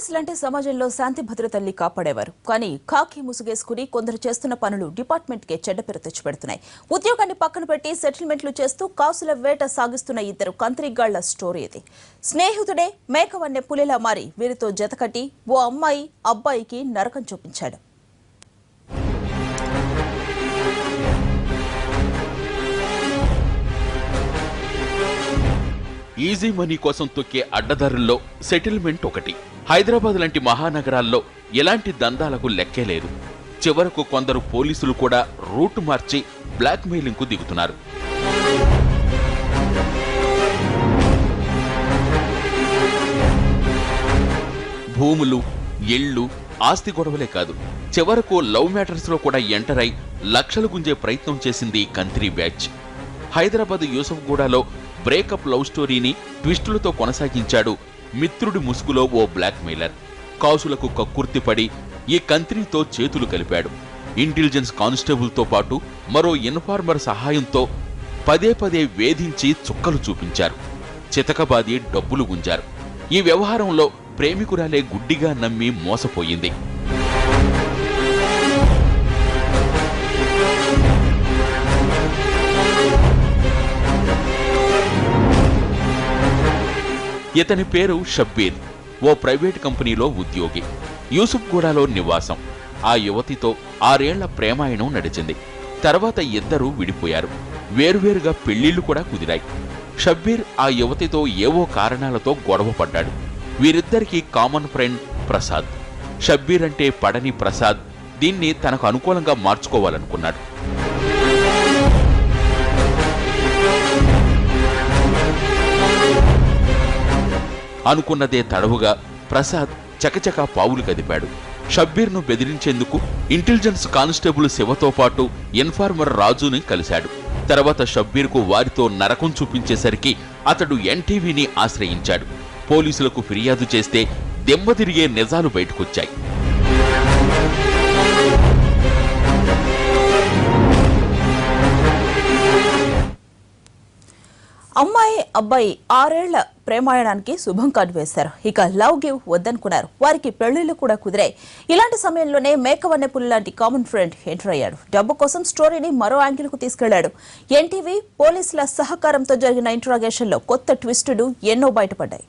పోలీసులంటే సమాజంలో శాంతి భద్రతల్ని కాపాడేవారు. కానీ కాకి ముసుగేసుకుని కొందరు చేస్తున్న పనులు డిపార్ట్మెంట్కే చెడ్డ పేరు తెచ్చిపెడుతున్నాయి. ఉద్యోగాన్ని పక్కన పెట్టి సెటిల్మెంట్లు చేస్తూ కాసుల వేట సాగిస్తున్న ఇద్దరు కంత్రిగాళ్ల స్టోరీ ఇది. స్నేహితుడే మేకవన్నె పులిలా మారి వీరితో జతకట్టి ఓ అమ్మాయి అబ్బాయికి నరకం చూపించాడు. ఈజీ మనీ కోసం తొక్కే అడ్డదారుల్లో సెటిల్మెంట్ ఒకటి. హైదరాబాద్ లాంటి మహానగరాల్లో ఎలాంటి దందాలకు లెక్కే లేదు. చివరకు కొందరు పోలీసులు కూడా రూట్ మార్చి బ్లాక్ మెయిలింగ్ కు దిగుతున్నారు. భూములు, ఇళ్లు, ఆస్తి గొడవలే కాదు, చివరకు లవ్ మ్యాటర్స్ లో కూడా ఎంటర్ అయి లక్షలు గుంజే ప్రయత్నం చేసింది కంత్రి బ్యాచ్. హైదరాబాద్ యూసఫ్గూడలో బ్రేకప్ లవ్ స్టోరీని ట్విస్టులతో కొనసాగించాడు మిత్రుడి ముసుగులో ఓ బ్లాక్ మెయిలర్. కాసులకు కక్కుర్తిపడి ఈ కంత్రితో చేతులు కలిపాడు. ఇంటెలిజెన్స్ కానిస్టేబుల్తో పాటు మరో ఇన్ఫార్మర్ సహాయంతో పదే పదే వేధించి చుక్కలు చూపించారు. చితకబాది డబ్బులు గుంజారు. ఈ వ్యవహారంలో ప్రేమికురాలే గుడ్డిగా నమ్మి మోసపోయింది. ఇతని పేరు షబ్బీర్. ఓ ప్రైవేట్ కంపెనీలో ఉద్యోగి. యూసుఫ్గూడలో నివాసం. ఆ యువతితో 6 ఏళ్ల ప్రేమాయణం నడిచింది. తర్వాత ఇద్దరూ విడిపోయారు. వేర్వేరుగా పెళ్లిళ్లు కూడా కుదిరాయి. షబ్బీర్ ఆ యువతితో ఏవో కారణాలతో గొడవ పడ్డాడు. వీరిద్దరికీ కామన్ ఫ్రెండ్ ప్రసాద్. షబ్బీర్ అంటే పడని ప్రసాద్ దీన్ని తనకు అనుకూలంగా మార్చుకోవాలనుకున్నాడు. అనుకున్నదే తడవుగా ప్రసాద్ చకచకా పావులు కదిపాడు. షబ్బీర్ను బెదిరించేందుకు ఇంటెలిజెన్స్ కానిస్టేబుల్ శివతో పాటు ఇన్ఫార్మర్ రాజుని కలిశాడు. తర్వాత షబ్బీర్కు వారితో నరకం చూపించేసరికి అతడు ఎన్టీవీని ఆశ్రయించాడు. పోలీసులకు ఫిర్యాదు చేస్తే దెమ్మతిరిగే నిజాలు బయటకొచ్చాయి. అమ్మాయి అబ్బాయి 6 ఏళ్ల ప్రేమాయణానికి శుభం కార్డు వేశారు. ఇక లవ్ గివ్ వద్దనుకున్నారు. వారికి పెళ్లిళ్లు కూడా కుదిరాయి. ఇలాంటి సమయంలోనే మేకవన్నె పులి లాంటి కామన్ ఫ్రెండ్ ఎంటర్ అయ్యాడు. డబ్బు కోసం స్టోరీని మరో యాంగిల్ కు తీసుకెళ్లాడు. ఎన్టీవీ పోలీసుల సహకారంతో జరిగిన ఇంట్రాగేషన్ లో కొత్త ట్విస్టులు ఎన్నో బయటపడ్డాయి.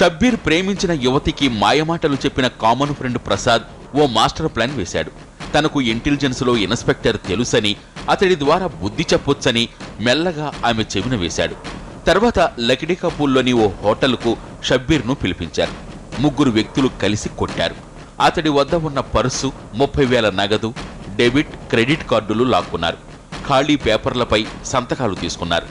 షబ్బీర్ ప్రేమించిన యువతికి మాయమాటలు చెప్పిన కామన్ ఫ్రెండ్ ప్రసాద్ ఓ మాస్టర్ ప్లాన్ వేశాడు. తనకు ఇంటెలిజెన్స్ లో ఇన్స్పెక్టర్ తెలుసని, అతడి ద్వారా బుద్ధి చెప్పొచ్చని మెల్లగా ఆమె చెవిన వేశాడు. తర్వాత లకిడికాపూల్లోని ఓ హోటల్కు షబ్బీర్ను పిలిపించారు. 3 వ్యక్తులు కలిసి కొట్టారు. అతడి వద్ద ఉన్న పర్సు, 30,000 నగదు, డెబిట్, క్రెడిట్ కార్డులు లాక్కున్నారు. ఖాళీ పేపర్లపై సంతకాలు తీసుకున్నారు.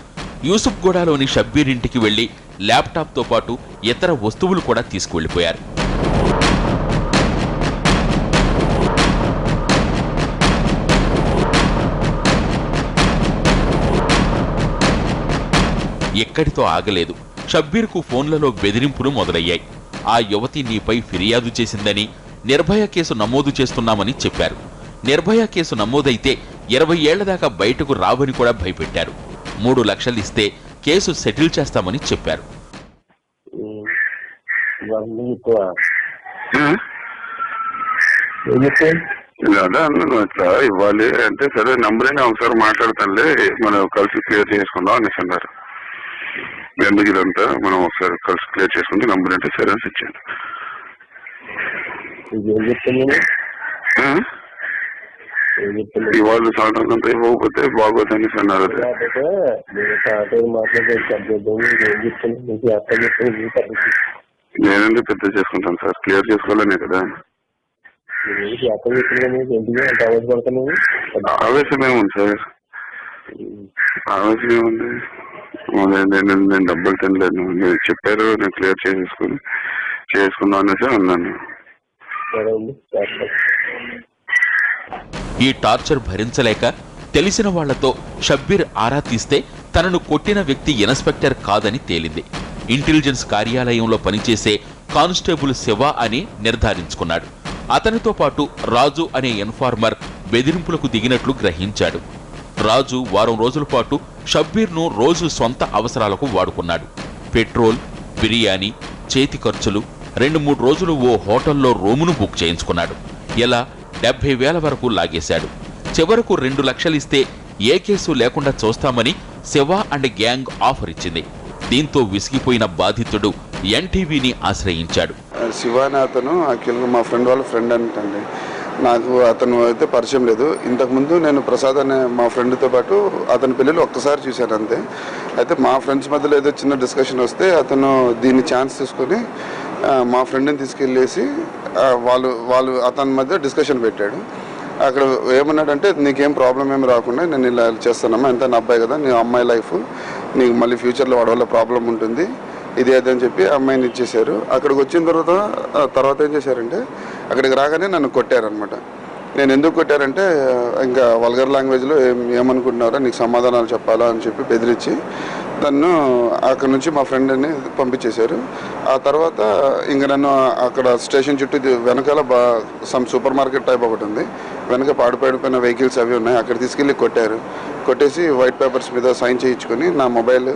యూసుఫ్గూడలోని షబ్బీర్ ఇంటికి వెళ్లి ల్యాప్టాప్తో పాటు ఇతర వస్తువులు కూడా తీసుకువెళ్లిపోయారు. ఎక్కడితో ఆగలేదు. షబ్బీర్కు ఫోన్లలో బెదిరింపులు మొదలయ్యాయి. ఆ యువతి నీపై ఫిర్యాదు చేసిందని, నిర్భయ కేసు నమోదు చేస్తున్నామని చెప్పారు. నిర్భయ కేసు నమోదైతే 20 ఏళ్ల దాకా బయటకు రావని కూడా భయపెట్టారు. 3 లక్షలు ఇస్తే కేసు సెటిల్ చేస్తామని చెప్పారు. అదే అన్నాను, అట్లా ఇవ్వాలి అంటే సరే నంబర్ ఒకసారి మాట్లాడతానులే, మనం కలిసి క్లియర్ చేసుకుందాం అనేసి అన్నారు. ఎందుకు ఇదంతా మనం ఒకసారి కలిసి క్లియర్ చేసుకుంటే నంబర్ అంటే సరే అని ఇచ్చాను. ఇవాళ సాయంత్రం అంతా ఇవ్వకపోతే బాగోదు అనేసి అన్నారు. నేనంటే పెద్ద చేసుకుంటాను సార్, క్లియర్ చేసుకోవాలనే కదా. ఆవేశం ఏముంది సార్, ఆవేశం ఏముంది, నేను డబ్బులు తినలేదు, మీరు చెప్పారు నేను క్లియర్ చేసుకుందాం అనేసి అన్నాను. ఈ టార్చర్ భరించలేక తెలిసిన వాళ్లతో షబ్బీర్ ఆరా తీస్తే తనను కొట్టిన వ్యక్తి ఇన్స్పెక్టర్ కాదని తేలింది. ఇంటెలిజెన్స్ కార్యాలయంలో పనిచేసే కానిస్టేబుల్ శివ అని నిర్ధారించుకున్నాడు. అతనితో పాటు రాజు అనే ఇన్ఫార్మర్ బెదిరింపులకు దిగినట్లు గ్రహించాడు. రాజు వారం రోజుల పాటు షబ్బీర్ను రోజు సొంత అవసరాలకు వాడుకున్నాడు. పెట్రోల్, బిర్యానీ, చేతి ఖర్చులు, 2-3 రోజులు ఓ హోటల్లో రూమును బుక్ చేయించుకున్నాడు. ఇలా 70,000 వరకు లాగేశాడు. చివరకు 2 లక్షలు ఇస్తే ఏ కేసు లేకుండా చూస్తామని శివ అండ్ గ్యాంగ్ ఆఫర్ ఇచ్చింది. దీంతో విసిగిపోయిన బాధితుడు ఎన్టీవీని ఆశ్రయించాడు. శివ అనే అతను యాక్చువల్గా మా ఫ్రెండ్ వాళ్ళ ఫ్రెండ్ అంటండి. నాకు అతను అయితే పరిచయం లేదు. ఇంతకుముందు నేను ప్రసాద్ అనే మా ఫ్రెండ్తో పాటు అతని పెళ్ళిలో ఒక్కసారి చూశాను అంతే. అయితే మా ఫ్రెండ్స్ మధ్యలో ఏదో చిన్న డిస్కషన్ వస్తే అతను దీన్ని ఛాన్స్ తీసుకొని మా ఫ్రెండ్ని తీసుకెళ్ళేసి వాళ్ళు అతని మధ్య డిస్కషన్ పెట్టాడు. అక్కడ ఏమన్నాడంటే, నీకేం ప్రాబ్లం ఏమి రాకుండా నేను ఇలా చేస్తానమ్మా, ఎంత నా అబ్బాయి కదా, నీ అమ్మాయి లైఫ్, నీకు మళ్ళీ ఫ్యూచర్లో వాడి వల్ల ప్రాబ్లం ఉంటుంది, ఇది అదని చెప్పి అమ్మాయిని ఇచ్చేశారు. అక్కడికి వచ్చిన తర్వాత ఏం చేశారంటే, అక్కడికి రాగానే నన్ను కొట్టారనమాట. నేను ఎందుకు కొట్టారంటే, ఇంకా వల్గర్ లాంగ్వేజ్లో ఏమనుకుంటున్నారో నీకు సమాధానాలు చెప్పాలా అని చెప్పి బెదిరించి నన్ను అక్కడ నుంచి మా ఫ్రెండ్ని పంపించేశారు. ఆ తర్వాత ఇంక నన్ను అక్కడ స్టేషన్ చుట్టూ వెనకాల సమ్ సూపర్ మార్కెట్ టైప్ ఒకటి ఉంది, వెనక పాడిపోయిన వెహికల్స్ అవి ఉన్నాయి, అక్కడ తీసుకెళ్ళి కొట్టేసి వైట్ పేపర్స్ మీద సైన్ చేయించుకొని నా మొబైల్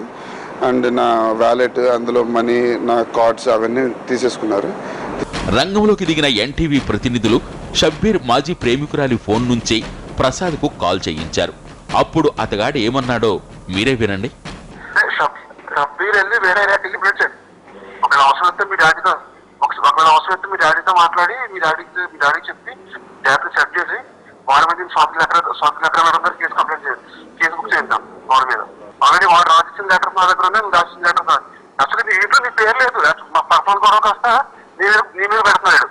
అండ్ నా వ్యాలెట్, అందులో మనీ, నా కార్డ్స్ అవన్నీ తీసేసుకున్నారు. రంగంలోకి దిగిన ఎన్టీవీ ప్రతినిధులు షబ్బీర్ మాజీ ప్రేమికురాలి ఫోన్ నుంచి ప్రసాద్కు కాల్ చేయించారు. అప్పుడు అతగాడు ఏమన్నాడో మీరే వినండి. షబ్బీర్ వెళ్ళి వేరే డాడీకి పిలిచాడు. ఒకవేళ అవసరం వస్తే మీ డాడీతో మాట్లాడి మీ డాడీకి చెప్పి డాడీ సెట్ చేసి వాడి మీద స్వాతి లెటర్ కేసు కంప్లైంట్ చేయాలి, కేసు బుక్ చేద్దాం వాడి మీద. ఆల్రెడీ వాడు రాసిచ్చిన లెటర్ మా దగ్గర ఉంది, రాసిచ్చిన లెటర్ సార్. యాక్చువల్లీ దీంట్లో నీ పేరు లేదు, పర్సనల్ గొడవ కాస్త నీ మీద పెడుతున్నాడు.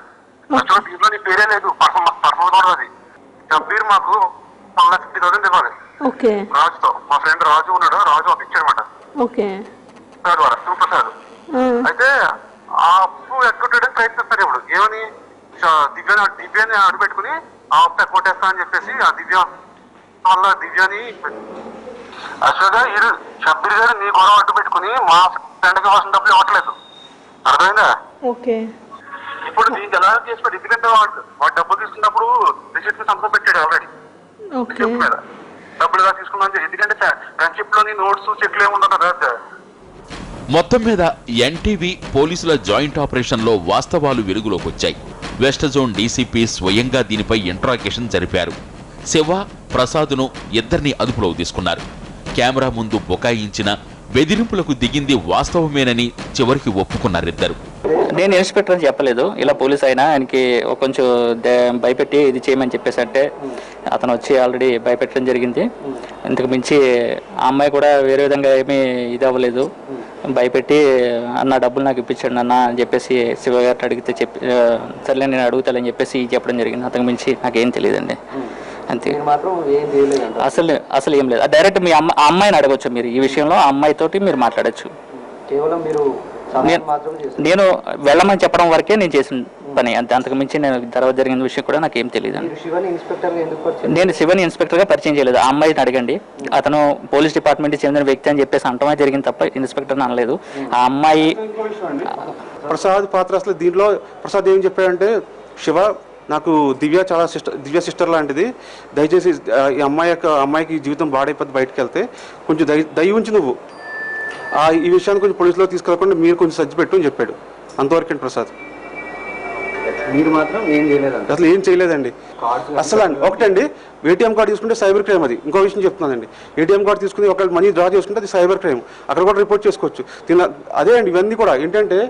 యాక్చువల్లీ దీంట్లో నీ పేరే లేదు, పర్సనల్ గొడవ అది. షబ్బీర్ మాకు 1,50,000 ఇవ్వాలి రాజుతో. మా ఫ్రెండ్ రాజు ఉన్నాడు, రాజు ఒక ఇచ్చాడనమాట ద్వారా శివప్రసాద్. అయితే ఆ అప్పు ఎక్కొట్టడానికి ప్రయత్నిస్తారు. ఇప్పుడు ఏమని దివ్యాని అడుగు పెట్టుకుని ఆ అప్పు ఎక్కొట్టేస్తా అని చెప్పేసి ఆ దివ్యాని అసలుగా షబ్బీర్ గారు నీ గొడవ అడ్డు పెట్టుకుని మా ఫ్రెండ్కి ఇవ్వాల్సిన డబ్బులు ఇవ్వట్లేదు. అర్థమైందా? ఇప్పుడు దీనికి ఎలా చేసుకోండి, ఎందుకంటే వాడు డబ్బులు తీసుకున్నప్పుడు రిసిప్ట్ సంతకం పెట్టాడు ఆల్రెడీ చెక్ మీద. డబ్బులు ఎలా తీసుకున్నాను, ఎందుకంటే ఫ్రెండ్షిప్ లోని నోట్స్ చెక్లు ఏముండవు కదా. మొత్తం మీద ఎన్టీవీ పోలీసుల జాయింట్ ఆపరేషన్లో వాస్తవాలు వెలుగులోకి వచ్చాయి. వెస్ట్ జోన్ డీసీపీ స్వయంగా దీనిపై ఇంట్రాగేషన్ జరిపారు. శివ, ప్రసాద్ను ఇద్దరిని అదుపులోకి తీసుకున్నారు. కెమెరా ముందు బుకాయించిన బెదిరింపులకు దిగింది వాస్తవమేనని చివరికి ఒప్పుకున్నారిద్దరు. నేను ఇన్స్పెక్టర్ అని చెప్పలేదు, ఇలా పోలీస్ అయినా ఆయనకి కొంచెం భయపెట్టి ఇది చేయమని చెప్పేసి అంటే అతను వచ్చి ఆల్రెడీ భయపెట్టడం జరిగింది. ఇంతకు మించి ఆ అమ్మాయి కూడా వేరే విధంగా ఏమీ ఇది అవ్వలేదు, భయపెట్టి అన్న డబ్బులు నాకు ఇప్పించండి అన్న అని చెప్పేసి శివ గారిని అడిగితే సర్లే నేను అడుగుతానని చెప్పేసి చెప్పడం జరిగింది. అంతకు మించి నాకేం తెలియదండి. అంతే, అసలు ఏం లేదు. డైరెక్ట్ మీ అమ్మాయిని అడగచ్చు మీరు ఈ విషయంలో, ఆ అమ్మాయితోటి మీరు మాట్లాడచ్చు. నేను వెళ్ళమని చెప్పడం వరకే నేను చేసిన పని అంతే, అంతకు మించి నేను తర్వాత జరిగిన విషయం కూడా నాకేం తెలియదు. నేను శివని ఇన్స్పెక్టర్గా పరిచయం చేయలేదు. ఆ అమ్మాయిని అడగండి, అతను పోలీస్ డిపార్ట్మెంట్ చెందిన వ్యక్తి అని చెప్పేసి అంటమే జరిగింది తప్ప ఇన్స్పెక్టర్ అనలేదు. ఆ అమ్మాయి ప్రసాద్ పాత్ర అసలు దీంట్లో ప్రసాద్ ఏం చెప్పాడంటే, శివ నాకు దివ్య సిస్టర్ లాంటిది, దయచేసి ఈ అమ్మాయికి జీవితం పాడైపోతే బయటకు వెళ్తే కొంచెం దయ ఉంచి నువ్వు ఈ విషయాన్ని కొంచెం పోలీసులో తీసుకెళ్ళకుండా మీరు కొంచెం సజ్జి పెట్టు అని చెప్పాడు. అంతవరకండి ప్రసాద్. మీరు మాత్రం ఏం చేయలేదు? అసలు ఏం చేయలేదండి అసలు. ఒకటండి, ఏటీఎం కార్డు తీసుకుంటే సైబర్ క్రైమ్. అది ఇంకో విషయం చెప్తున్నానండి, ఏటీఎం కార్డు తీసుకుని ఒకవేళ మనీ డ్రా చేసుకుంటే అది సైబర్ క్రైమ్, అక్కడ కూడా రిపోర్ట్ చేసుకోవచ్చు. అదే అండి, ఇవన్నీ కూడా ఏంటంటే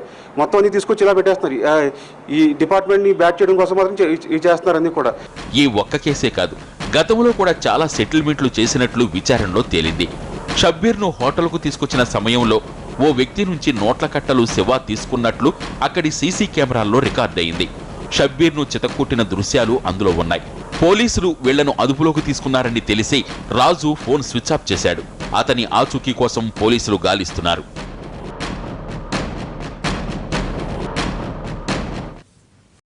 మొత్తం అన్ని తీసుకొచ్చి ఇలా పెట్టేస్తున్నారు. ఈ డిపార్ట్మెంట్ని బ్యాట్ చేయడం కోసం మాత్రం చేస్తున్నారు అన్నీ కూడా. ఈ ఒక్క కేసే కాదు, గతంలో కూడా చాలా సెటిల్మెంట్లు చేసినట్లు విచారణలో తేలింది. షబ్బీర్ను హోటల్కు తీసుకొచ్చిన సమయంలో ఓ వ్యక్తి నుంచి నోట్ల కట్టలు శివ తీసుకున్నట్లు అక్కడి సీసీ కెమెరాల్లో రికార్డయింది. షబ్బీర్ను చితక్కొట్టిన దృశ్యాలు అందులో ఉన్నాయి. పోలీసులు వీళ్లను అదుపులోకి తీసుకున్నారని తెలిసి రాజు ఫోన్ స్విచ్ ఆఫ్ చేశాడు. అతని ఆచూకీ కోసం పోలీసులు గాలిస్తున్నారు.